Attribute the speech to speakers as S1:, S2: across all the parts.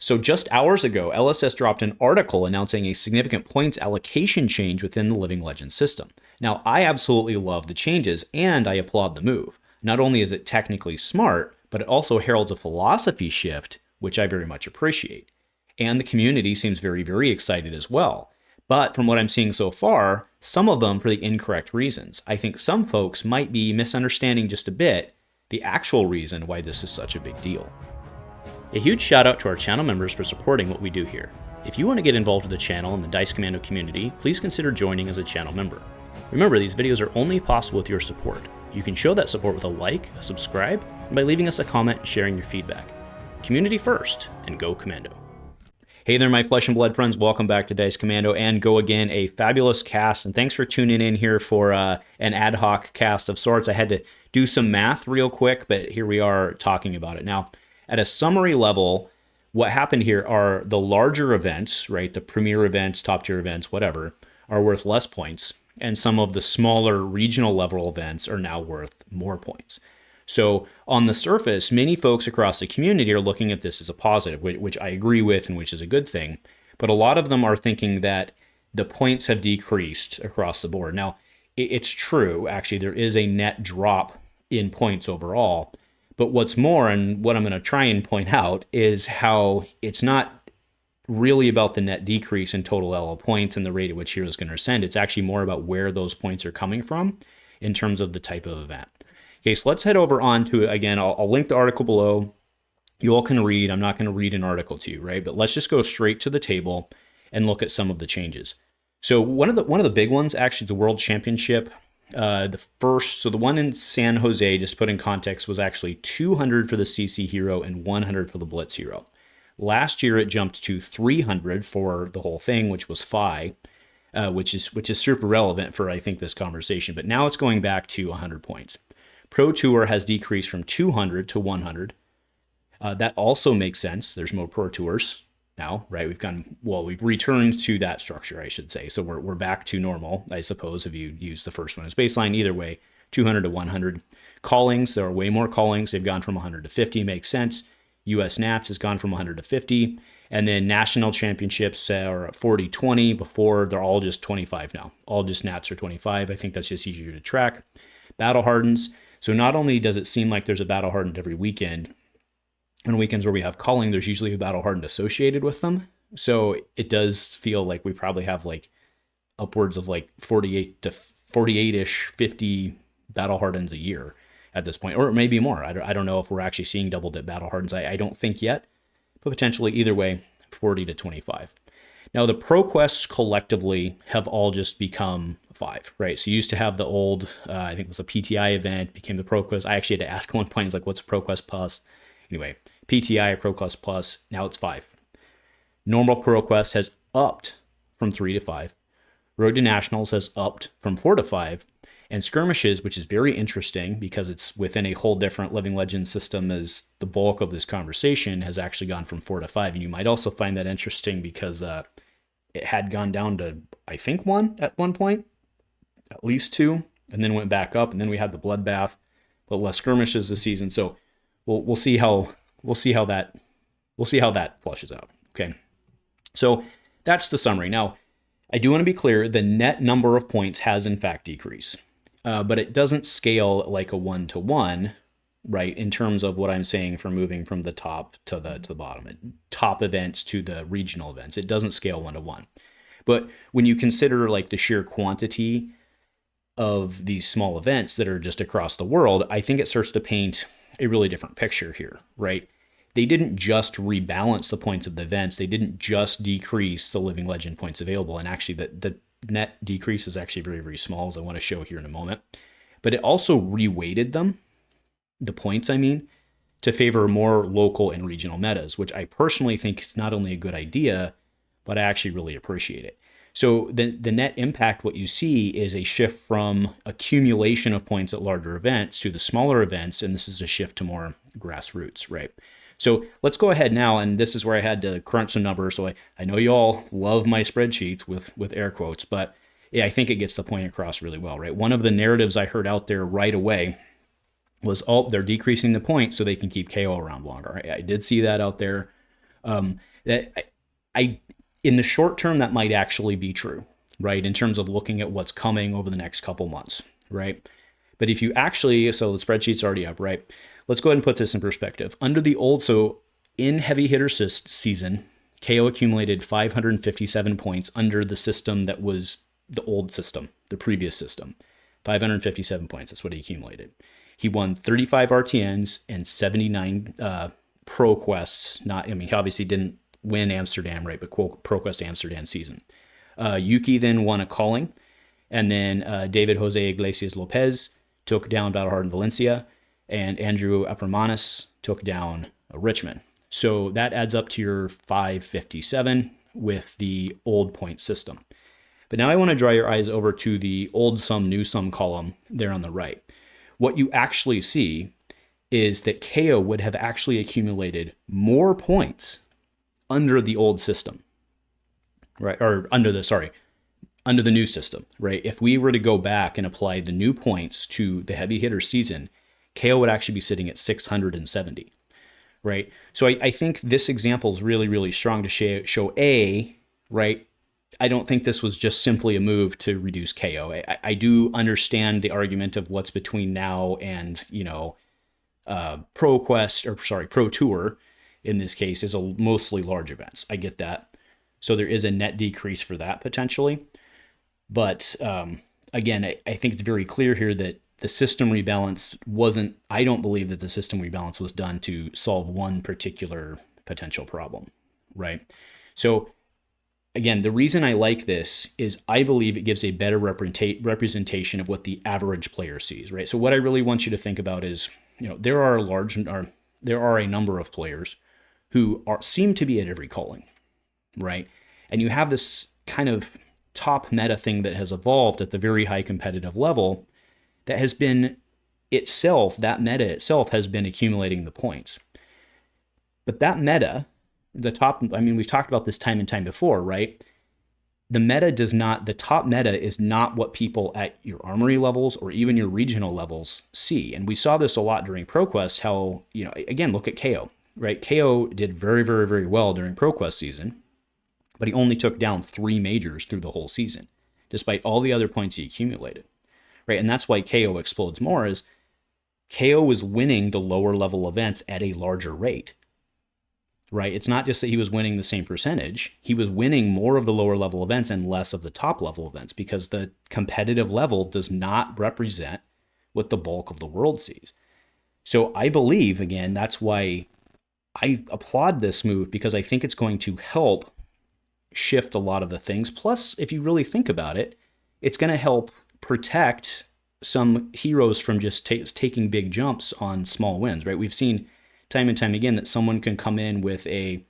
S1: So just hours ago, LSS dropped an article announcing a significant points allocation change within the Living Legends system. Now, I absolutely love the changes, and I applaud the move. Not only is it technically smart, but it also heralds a philosophy shift, which I very much appreciate. And the community seems very, very excited as well. But from what I'm seeing so far, some of them for the incorrect reasons. I think some folks might be misunderstanding just a bit the actual reason why this is such a big deal. A huge shout out to our channel members for supporting what we do here. If you want to get involved with the channel and the Dice Commando community, please consider joining as a channel member. Remember, these videos are only possible with your support. You can show that support with a like, a subscribe, and by leaving us a comment and sharing your feedback. Community first, and go Commando. Hey there, my flesh and blood friends. Welcome back to Dice Commando and Go Again, a fabulous cast. And thanks for tuning in here for an ad hoc cast of sorts. I had to do some math real quick, but here we are talking about it. Now, at a summary level, what happened here are the larger events, right? The premier events, top tier events, whatever, are worth less points. And some of the smaller regional level events are now worth more points. So on the surface, many folks across the community are looking at this as a positive, which I agree with and which is a good thing. But a lot of them are thinking that the points have decreased across the board. Now, it's true, actually, there is a net drop in points overall. But what's more, and what I'm going to try and point out, is how it's not really about the net decrease in total LL points and the rate at which heroes can ascend. It's actually more about where those points are coming from in terms of the type of event. Okay, so let's head over on to, again, I'll link the article below. You all can read. I'm not going to read an article to you, right? But let's just go straight to the table and look at some of the changes. So one of the big ones, actually, the World Championship, the one in San Jose, just put in context, was actually 200 for the CC hero and 100 for the Blitz hero. Last year, it jumped to 300 for the whole thing, which was FaB, which is super relevant for, I think, this conversation. But now it's going back to 100 points. Pro Tour has decreased from 200 to 100. That also makes sense. There's more Pro Tours now, right? We've returned to that structure, I should say. So we're back to normal, I suppose, if you use the first one as baseline. Either way, 200 to 100. Callings, there are way more callings. They've gone from 100 to 50, makes sense. US Nats has gone from 100 to 50. And then national championships are 40-20. Before, they're all just 25 now. All just Nats are 25. I think that's just easier to track. Battle Hardens. So not only does it seem like there's a Battle Hardened every weekend, on weekends where we have calling, there's usually a Battle Hardened associated with them. So it does feel like we probably have like upwards of like 48-ish, 50 Battle Hardens a year at this point, or maybe more. I don't know if we're actually seeing double dip Battle Hardens. I don't think yet, but potentially either way, 40 to 25. Now the Pro Quests collectively have all just become 5, right? So you used to have the old, I think it was a PTI event, became the Pro Quest. I actually had to ask at one point, it's like, what's a Pro Quest Plus? Anyway, PTI, Pro Quest Plus, now it's 5. Normal Pro Quest has upped from 3 to 5. Road to Nationals has upped from 4 to 5. And Skirmishes, which is very interesting because it's within a whole different Living Legends system as the bulk of this conversation, has actually gone from 4 to 5. And you might also find that interesting because it had gone down to, I think, 1 at one point, at least 2, and then went back up. And then we had the Bloodbath, but less Skirmishes this season. So we'll see how that flushes out. Okay, so that's the summary. Now, I do want to be clear: the net number of points has in fact decreased, but it doesn't scale like a 1-to-1, right? In terms of what I'm saying for moving from the top to the bottom, top events to the regional events, it doesn't scale 1-to-1. But when you consider like the sheer quantity of these small events that are just across the world, I think it starts to paint a really different picture here, right? They didn't just rebalance the points of the events. They didn't just decrease the Living Legend points available. And actually the net decrease is actually very, very small, as I want to show here in a moment. But it also reweighted them, the points I mean, to favor more local and regional metas, which I personally think is not only a good idea, but I actually really appreciate it. So the net impact, what you see is a shift from accumulation of points at larger events to the smaller events, and this is a shift to more grassroots, right? So let's go ahead now, and this is where I had to crunch some numbers. So I know you all love my spreadsheets with air quotes, but yeah, I think it gets the point across really well, right? One of the narratives I heard out there right away was, oh, they're decreasing the points so they can keep KO around longer. I did see that out there. That I in the short term, that might actually be true, right? In terms of looking at what's coming over the next couple months, right? But if you actually, so the spreadsheet's already up, right? Let's go ahead and put this in perspective. Under the old, so in heavy hitter season, Kayo accumulated 557 points under the system that was the old system, the previous system. 557 points, that's what he accumulated. He won 35 RTNs and 79 Pro Quests. He obviously didn't win Amsterdam, right? But Pro Quest Amsterdam season. Yuki then won a Calling. And then David Jose Iglesias Lopez took down Battlehardened Valencia. And Andrew Apermanis took down Richmond. So that adds up to your 557 with the old point system. But now I want to draw your eyes over to the old sum, new sum column there on the right. What you actually see is that Kayo would have actually accumulated more points under the old system, right? Or under the new system, right? If we were to go back and apply the new points to the heavy hitter season, Kayo would actually be sitting at 670, right? So I think this example is really, really strong to show right? I don't think this was just simply a move to reduce Kayo. I do understand the argument of what's between now and, Pro Tour, in this case, is mostly large events. I get that. So there is a net decrease for that potentially. But again, I think it's very clear here that the system rebalance I don't believe that the system rebalance was done to solve one particular potential problem, right? So again, the reason I like this is I believe it gives a better representation of what the average player sees, right? So what I really want you to think about is, there are a number of players who seem to be at every calling, right? And you have this kind of top meta thing that has evolved at the very high competitive level that has been that meta itself has been accumulating the points. But that meta, we've talked about this time and time before, right? The top meta is not what people at your armory levels or even your regional levels see. And we saw this a lot during ProQuest, how, again, look at Kayo, right? Kayo did very, very, very well during ProQuest season, but he only took down 3 majors through the whole season, despite all the other points he accumulated, right? And that's why Kayo explodes more, is Kayo was winning the lower level events at a larger rate, right? It's not just that he was winning the same percentage. He was winning more of the lower level events and less of the top level events, because the competitive level does not represent what the bulk of the world sees. So I believe, again, that's why I applaud this move, because I think it's going to help shift a lot of the things. Plus, if you really think about it, it's going to help protect some heroes from just taking big jumps on small wins, right? We've seen time and time again that someone can come in with a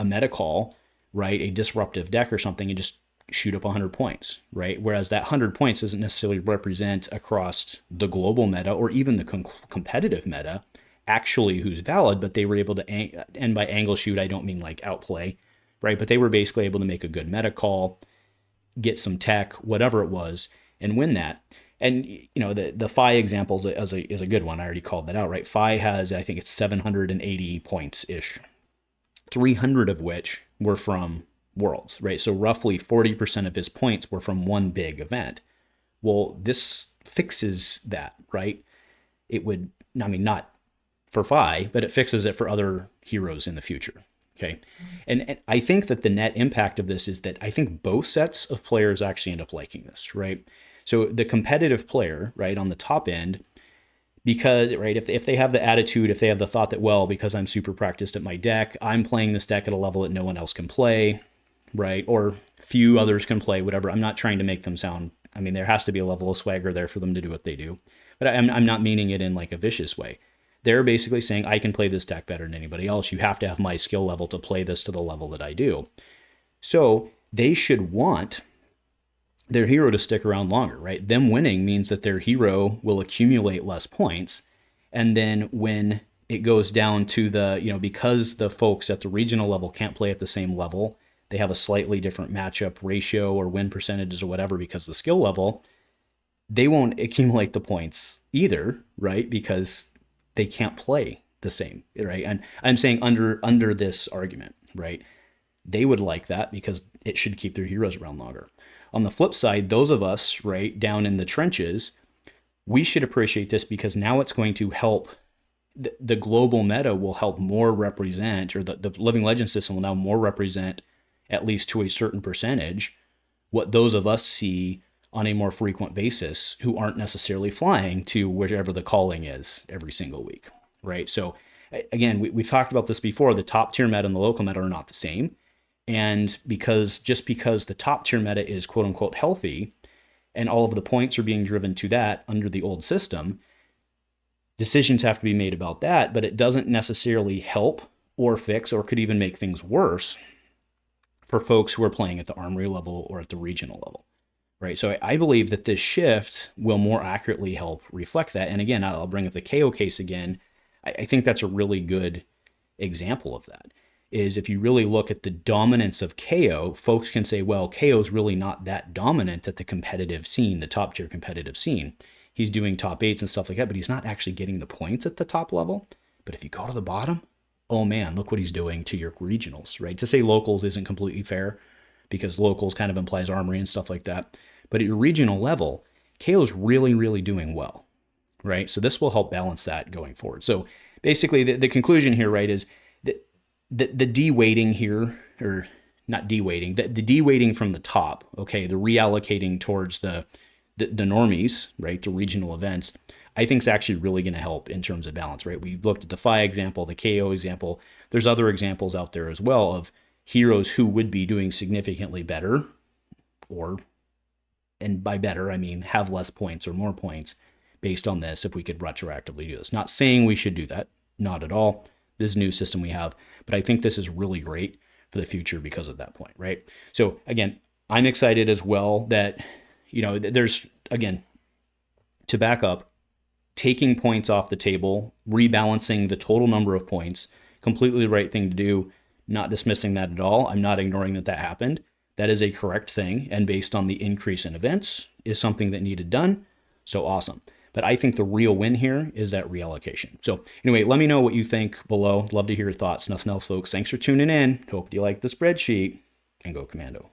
S1: meta call, right? A disruptive deck or something, and just shoot up 100 points, right? Whereas that 100 points doesn't necessarily represent across the global meta or even the competitive meta actually who's valid, but they were able to, and by angle shoot, I don't mean like outplay, right? But they were basically able to make a good meta call, get some tech, whatever it was, and win that. And, the FaB example is a good one. I already called that out, right? FaB has, I think it's 780 points-ish, 300 of which were from Worlds, right? So roughly 40% of his points were from one big event. Well, this fixes that, right? It would, not for FaB, but it fixes it for other heroes in the future, okay? And I think that the net impact of this is that I think both sets of players actually end up liking this, right? So the competitive player, right, on the top end, because, right, if they have the attitude, if they have the thought that, well, because I'm super practiced at my deck, I'm playing this deck at a level that no one else can play, right, or few others can play, whatever. I'm not trying to make them sound, there has to be a level of swagger there for them to do what they do, but I'm not meaning it in like a vicious way. They're basically saying, I can play this deck better than anybody else. You have to have my skill level to play this to the level that I do. So they should want their hero to stick around longer, right? Them winning means that their hero will accumulate less points. And then when it goes down to the, because the folks at the regional level can't play at the same level, they have a slightly different matchup ratio or win percentages or whatever because of the skill level, they won't accumulate the points either, right? Because they can't play the same, right? And I'm saying under this argument, right? They would like that because it should keep their heroes around longer. On the flip side, those of us, right, down in the trenches, we should appreciate this because now it's going to help. The global meta will help more represent, or the Living Legends system will now more represent, at least to a certain percentage, what those of us see on a more frequent basis who aren't necessarily flying to wherever the calling is every single week, right? So again, we've talked about this before. The top tier meta and the local meta are not the same. And because the top tier meta is quote unquote healthy and all of the points are being driven to that under the old system, decisions have to be made about that, but it doesn't necessarily help or fix or could even make things worse for folks who are playing at the armory level or at the regional level, right? So I believe that this shift will more accurately help reflect that. And again, I'll bring up the Kayo case again. I think that's a really good example of that. Is if you really look at the dominance of Kayo, folks can say, well, Kayo's really not that dominant at the competitive scene, the top tier competitive scene. He's doing top 8s and stuff like that, but he's not actually getting the points at the top level. But if you go to the bottom, oh man, look what he's doing to your regionals, right? To say locals isn't completely fair because locals kind of implies armory and stuff like that. But at your regional level, Kayo's really, really doing well, right? So this will help balance that going forward. So basically the conclusion here, right, is the de-weighting here, or not de-weighting, the de-weighting from the top, okay, the reallocating towards the normies, right, the regional events, I think is actually really going to help in terms of balance, right? We looked at the FaB example, the Kayo example. There's other examples out there as well of heroes who would be doing significantly better, and by better, I mean have less points or more points based on this if we could retroactively do this. Not saying we should do that, not at all. This new system we have, but I think this is really great for the future because of that point, right? So again, I'm excited as well that, there's, again, to back up, taking points off the table, rebalancing the total number of points, completely the right thing to do, not dismissing that at all. I'm not ignoring that happened. That is a correct thing, and based on the increase in events is something that needed done. So awesome. But I think the real win here is that reallocation. So anyway, let me know what you think below. Love to hear your thoughts. Nothing else, folks. Thanks for tuning in. Hope you like the spreadsheet, and go Commando.